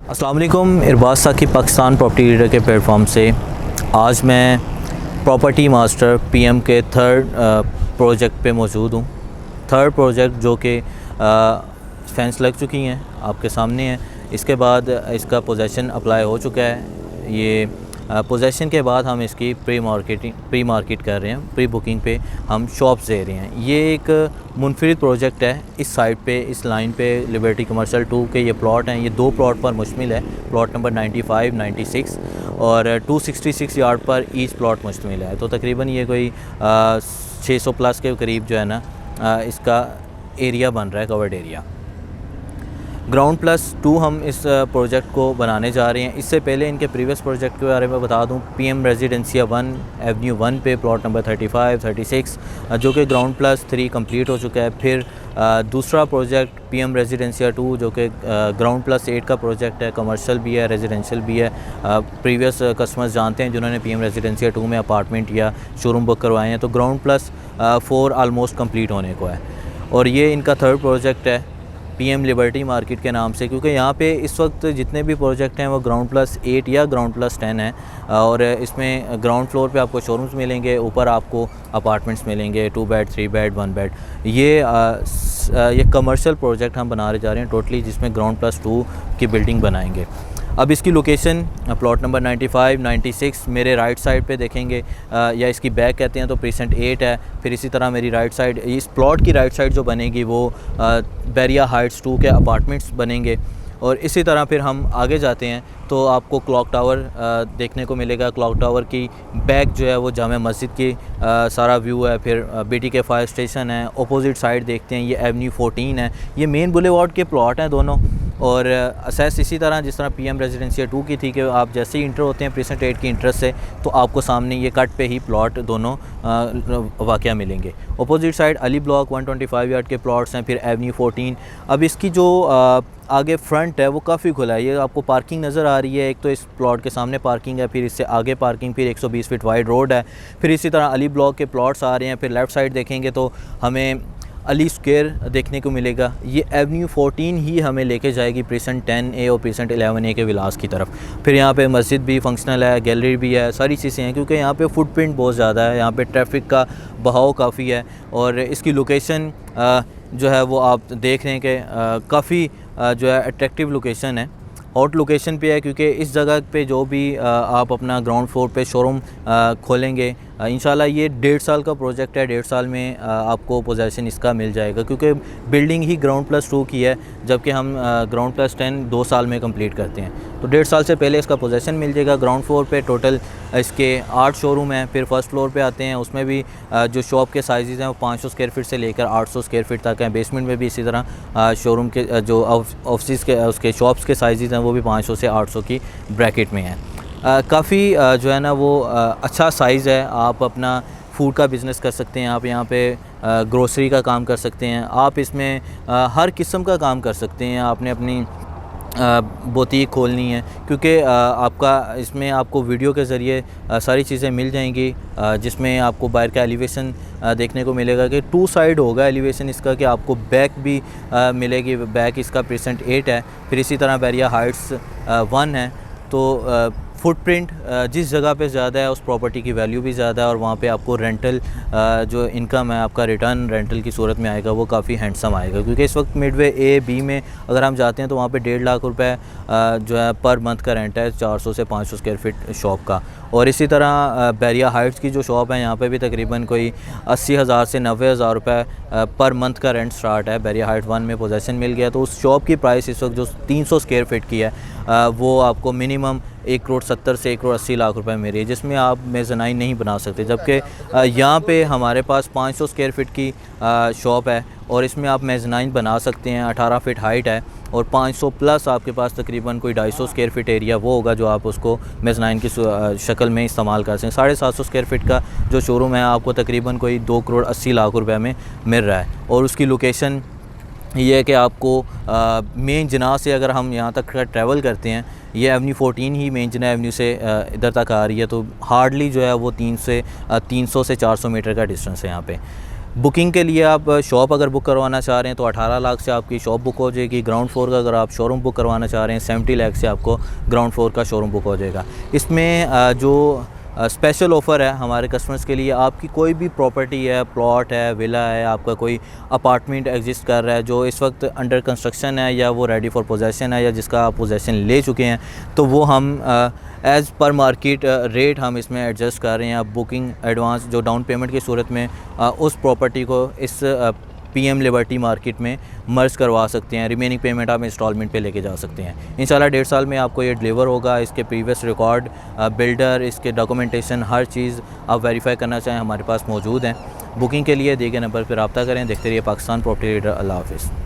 अस्सलाम वालेकुम। इरबाज Saqib Pakistan property leader के प्लेटफॉर्म से आज मैं प्रॉपर्टी मास्टर पीएम के थर्ड प्रोजेक्ट पे मौजूद हूँ। थर्ड प्रोजेक्ट जो कि फेंस लग चुकी हैं, आपके सामने है। इसके बाद इसका पोजेसन अप्लाई हो चुका है। ये पोजेसन के बाद हम इसकी प्री मार्केट कर रहे हैं, प्री बुकिंग पे हम शॉप्स दे रहे हैं। ये एक मुनफरिद प्रोजेक्ट है। इस साइड पे, इस लाइन पे लिबर्टी कमर्शियल 2 के ये प्लॉट हैं। ये 2 प्लॉट पर मुश्तमिल है। प्लॉट नंबर 95, 96 और 266 यार्ड पर ईच प्लॉट मुश्तमिल है। तो तकरीबन ये कोई 600 प्लस के करीब जो है ना इसका एरिया बन रहा है, कवर्ड एरिया। ग्राउंड प्लस 2 हम इस प्रोजेक्ट को बनाने जा रहे हैं। इससे पहले इनके प्रीवियस प्रोजेक्ट के बारे में बता दूं, पीएम रेजिडेंसिया 1 एवेन्यू 1 पे प्लॉट नंबर 35, 36 जो कि ग्राउंड प्लस 3 कंप्लीट हो चुका है। फिर दूसरा प्रोजेक्ट पीएम रेजिडेंसिया 2 जो कि ग्राउंड प्लस 8 का प्रोजेक्ट है, कमर्शियल भी है, रेजिडेंशियल भी है। प्रीवियस कस्टमर्स जानते हैं जिन्होंने पीएम रेजिडेंसिया 2 में अपार्टमेंट या शोरूम बुक करवाए हैं। तो ग्राउंड प्लस 4 आलमोस्ट कंप्लीट होने को है और ये इनका थर्ड प्रोजेक्ट है पीएम लिबर्टी मार्केट के नाम से, क्योंकि यहाँ पे इस वक्त जितने भी प्रोजेक्ट हैं वो ग्राउंड प्लस 8 या ग्राउंड प्लस 10 है। और इसमें ग्राउंड फ्लोर पे आपको शोरूम्स मिलेंगे, ऊपर आपको अपार्टमेंट्स मिलेंगे, 2 बेड, 3 बेड, 1 बेड। ये कमर्शियल प्रोजेक्ट हम बना जा रहे हैं टोटली, जिसमें ग्राउंड प्लस 2 की बिल्डिंग बनाएंगे। अब इसकी लोकेशन प्लॉट नंबर 95, 96 मेरे राइट साइड पे देखेंगे, या इसकी बैक कहते हैं तो प्रीसेंट 8 है। फिर इसी तरह मेरी राइट साइड, इस प्लॉट की राइट साइड जो बनेगी वो बैरिया हाइट्स 2 के अपार्टमेंट्स बनेंगे। और इसी तरह फिर हम आगे जाते हैं तो आपको क्लॉक टावर देखने को मिलेगा। क्लॉक टावर की बैक जो है वो जामा मस्जिद की सारा व्यू है। फिर बीटी के फायर स्टेशन है। अपोजिट साइड देखते हैं ये एवेन्यू 14 है। ये मेन बुलेवार्ड के प्लॉट हैं दोनों। और असेस इसी तरह जिस तरह पीएम रेजिडेंसिया 2 की थी कि आप जैसे ही इंटर होते हैं प्रीसेंट 8 की इंटरेस्ट से तो आपको सामने ये कट पे ही प्लॉट दोनों वाक़या मिलेंगे। Opposite side Ali block 125 yard के प्लॉट्स हैं। फिर एवेन्यू 14। अब इसकी जो आगे फ्रंट है वो काफ़ी खुला है। ये आपको पार्किंग नज़र आ रही है। एक तो इस प्लॉट के सामने पार्किंग है, फिर इससे आगे पार्किंग, फिर 120 फीट वाइड रोड है। फिर इसी तरह अली ब्लॉक के प्लॉट्स आ रहे हैं। फिर लेफ़्ट साइड देखेंगे तो हमें अली स्क्वायर देखने को मिलेगा। ये एवेन्यू 14 ही हमें लेके जाएगी प्रीसेंट 10A और प्रीसेंट 11A के विलास की तरफ। फिर यहाँ पे मस्जिद भी फंक्शनल है, गैलरी भी है, सारी चीज़ें हैं, क्योंकि यहाँ पे फुटप्रिंट बहुत ज़्यादा है। यहाँ पे ट्रैफिक का बहाव काफ़ी है। और इसकी लोकेशन जो है वो आप देख रहे हैं कि काफ़ी जो है अट्रैक्टिव लोकेशन है, हॉट लोकेशन पे है। क्योंकि इस जगह पे जो भी आप अपना ग्राउंड फ्लोर पे शोरूम खोलेंगे, इंशाल्लाह ये 1.5 साल का प्रोजेक्ट है। 1.5 साल में आपको पोजेसन इसका मिल जाएगा, क्योंकि बिल्डिंग ही ग्राउंड प्लस 2 की है, जबकि हम ग्राउंड प्लस 10 2 साल में कंप्लीट करते हैं। तो 1.5 साल से पहले इसका पोजेसन मिल जाएगा। ग्राउंड फ्लोर पे टोटल इसके 8 शोरूम हैं। फिर फर्स्ट फ्लोर पे आते हैं, उसमें भी जो शॉप के साइज़ हैं वो 500 स्क्वायर फीट से लेकर 800 स्क्वायर फीट तक हैं। बेसमेंट में भी इसी तरह शोरूम के जो ऑफिस के उसके शॉप्स के साइज़ हैं वो भी 500 से 800 की ब्रैकेट में हैं। काफ़ी जो है ना वो अच्छा साइज़ है। आप अपना फूड का बिज़नेस कर सकते हैं, आप यहाँ पे ग्रोसरी का काम कर सकते हैं, आप इसमें हर किस्म का काम कर सकते हैं। आपने अपनी बुटीक खोलनी है, क्योंकि आपका इसमें आपको वीडियो के ज़रिए सारी चीज़ें मिल जाएंगी, जिसमें आपको बाहर का एलिवेशन देखने को मिलेगा कि 2 साइड होगा एलिवेशन इसका, कि आपको बैक भी मिलेगी। बैक इसका प्रीसेंट 8 है। फिर इसी तरह बैरिया हाइट्स 1 है। तो फुटप्रिंट जिस जगह पे ज़्यादा है उस प्रॉपर्टी की वैल्यू भी ज़्यादा है, और वहाँ पे आपको रेंटल जो इनकम है आपका रिटर्न रेंटल की सूरत में आएगा वो काफ़ी हैंडसम आएगा। क्योंकि इस वक्त मिडवे A, B में अगर हम जाते हैं तो वहाँ पे 1.5 लाख रुपए जो है पर मंथ का रेंट है 400 से 500 स्क्वायर फीट शॉप का। और इसी तरह बैरिया हाइट्स की जो शॉप है यहाँ पे भी तकरीबन कोई 80,000 से 90,000 रुपये पर मंथ का रेंट स्टार्ट है। बैरिया हाइट 1 में पोजेसन मिल गया तो उस शॉप की प्राइस इस वक्त जो 300 स्क्वायर फीट की है वो आपको मिनिमम 1,70 से 1,80 रुपए में रही है, जिसमें आप मेज़नाइन नहीं बना सकते। जबकि यहाँ पे हमारे पास 500 स्क्वायर फीट की शॉप है और इसमें आप मेज़नाइन बना सकते हैं। 18 फीट हाइट है और 500 प्लस आपके पास तकरीबन कोई 250 स्क्वायर फीट एरिया वो होगा जो आप उसको मेज़नाइन की शक्ल में इस्तेमाल कर सकते हैं। 750 स्क्वायर फीट का जो शोरूम है आपको तकरीबन कोई 2,80 रुपए में मिल रहा है। और उसकी लोकेशन ये है कि आपको मेन जना से अगर हम यहाँ तक ट्रैवल करते हैं, ये एवेन्यू 14 ही मेन जना एवेन्यू से इधर तक आ रही है, तो हार्डली जो है वो 300 से 400 मीटर का डिस्टेंस है यहाँ पे। बुकिंग के लिए आप शॉप अगर बुक करवाना चाह रहे हैं तो 18 लाख से आपकी शॉप बुक हो जाएगी। ग्राउंड फ्लोर का अगर आप शोरूम बुक करवाना चाह रहे हैं 70 लाख से आपको ग्राउंड फ्लोर का शोरूम बुक हो जाएगा। इसमें जो स्पेशल ऑफ़र है हमारे कस्टमर्स के लिए, आपकी कोई भी प्रॉपर्टी है, प्लॉट है, विला है, आपका कोई अपार्टमेंट एग्जिस्ट कर रहा है जो इस वक्त अंडर कंस्ट्रक्शन है या वो रेडी फॉर पोजेसन है या जिसका आप पोजेसन ले चुके हैं, तो वो हम एज़ पर मार्केट रेट हम इसमें एडजस्ट कर रहे हैं। आप बुकिंग एडवांस जो डाउन पेमेंट की सूरत में उस प्रॉपर्टी को इस पीएम लिबर्टी मार्केट में मर्ज करवा सकते हैं। रिमेनिंग पेमेंट आप इंस्टॉलमेंट पे लेके जा सकते हैं। इंशाल्लाह 1.5 साल में आपको ये डिलीवर होगा। इसके प्रीवियस रिकॉर्ड, बिल्डर, इसके डॉक्यूमेंटेशन, हर चीज़ आप वेरीफाई करना चाहें हमारे पास मौजूद हैं। बुकिंग के लिए दिए गए नंबर पर रब्ता करें। देखते रहिए पाकिस्तान प्रॉपर्टी रीडर। अल्लाह हाफ़िज़।